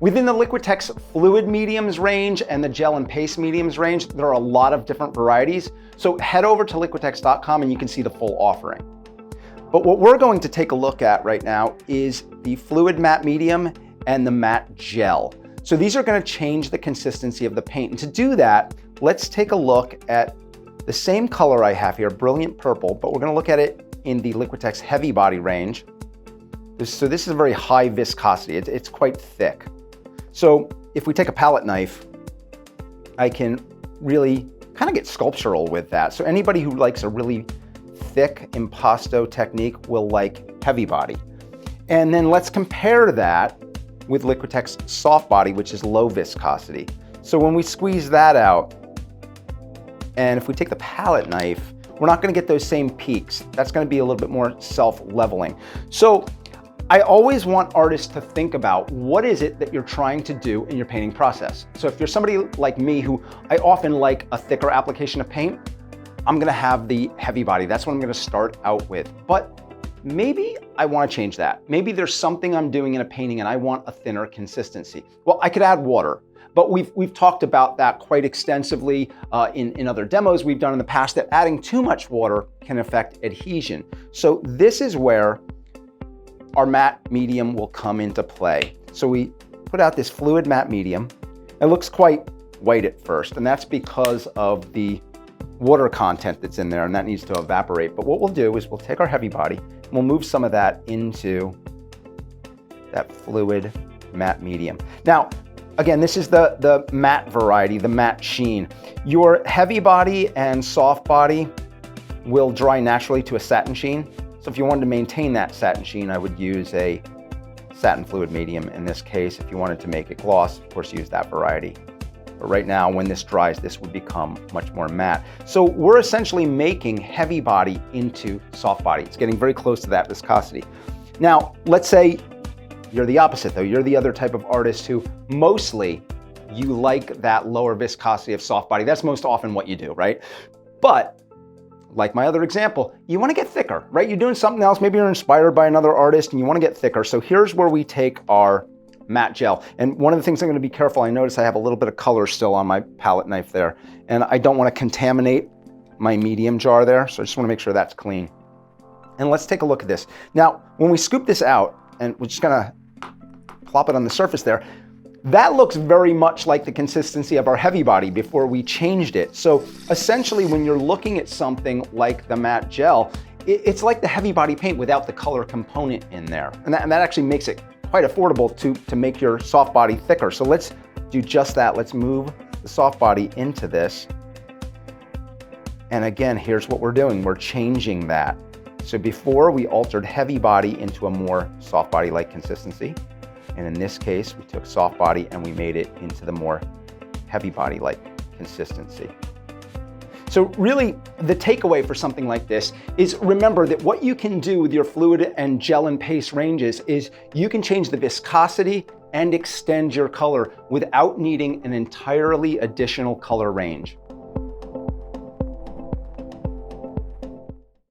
Within the Liquitex fluid mediums range and the gel and paste mediums range, there are a lot of different varieties. So head over to liquitex.com and you can see the full offering. But what we're going to take a look at right now is the fluid matte medium and the matte gel. So these are going to change the consistency of the paint. And to do that, let's take a look at the same color I have here, brilliant purple, but we're going to look at it in the Liquitex heavy body range. So this is a very high viscosity. It's quite thick. So if we take a palette knife, I can really kind of get sculptural with that. So anybody who likes a really thick impasto technique will like heavy body. And then let's compare that with Liquitex soft body, which is low viscosity. So when we squeeze that out, and if we take the palette knife, we're not going to get those same peaks. That's going to be a little bit more self-leveling. So I always want artists to think about what is it that you're trying to do in your painting process. So if you're somebody like me who I often like a thicker application of paint, I'm gonna have the heavy body. That's what I'm gonna start out with. But maybe I wanna change that. Maybe there's something I'm doing in a painting and I want a thinner consistency. Well, I could add water, but we've talked about that quite extensively in other demos we've done in the past, that adding too much water can affect adhesion. So this is where our matte medium will come into play. So we put out this fluid matte medium. It looks quite white at first, and that's because of the water content that's in there, and that needs to evaporate. But what we'll do is we'll take our heavy body, and we'll move some of that into that fluid matte medium. Now, again, this is the matte variety, the matte sheen. Your heavy body and soft body will dry naturally to a satin sheen. So if you wanted to maintain that satin sheen, I would use a satin fluid medium in this case. If you wanted to make it gloss, of course, use that variety. But right now, when this dries, this would become much more matte. So we're essentially making heavy body into soft body. It's getting very close to that viscosity. Now, let's say you're the opposite though. You're the other type of artist who mostly you like that lower viscosity of soft body. That's most often what you do, right? But like my other example, you want to get thicker, right? You're doing something else. Maybe you're inspired by another artist and you want to get thicker. So here's where we take our matte gel. And one of the things I'm going to be careful, I notice I have a little bit of color still on my palette knife there, and I don't want to contaminate my medium jar there. So I just want to make sure that's clean. And let's take a look at this. Now, when we scoop this out, and we're just going to plop it on the surface there, that looks very much like the consistency of our heavy body before we changed it. So essentially, when you're looking at something like the matte gel, it's like the heavy body paint without the color component in there. And that actually makes it quite affordable to make your soft body thicker. So let's do just that. Let's move the soft body into this. And again, here's what we're doing. We're changing that. So before we altered heavy body into a more soft body-like consistency. And in this case, we took soft body and we made it into the more heavy body-like consistency. So really, the takeaway for something like this is remember that what you can do with your fluid and gel and paste ranges is you can change the viscosity and extend your color without needing an entirely additional color range.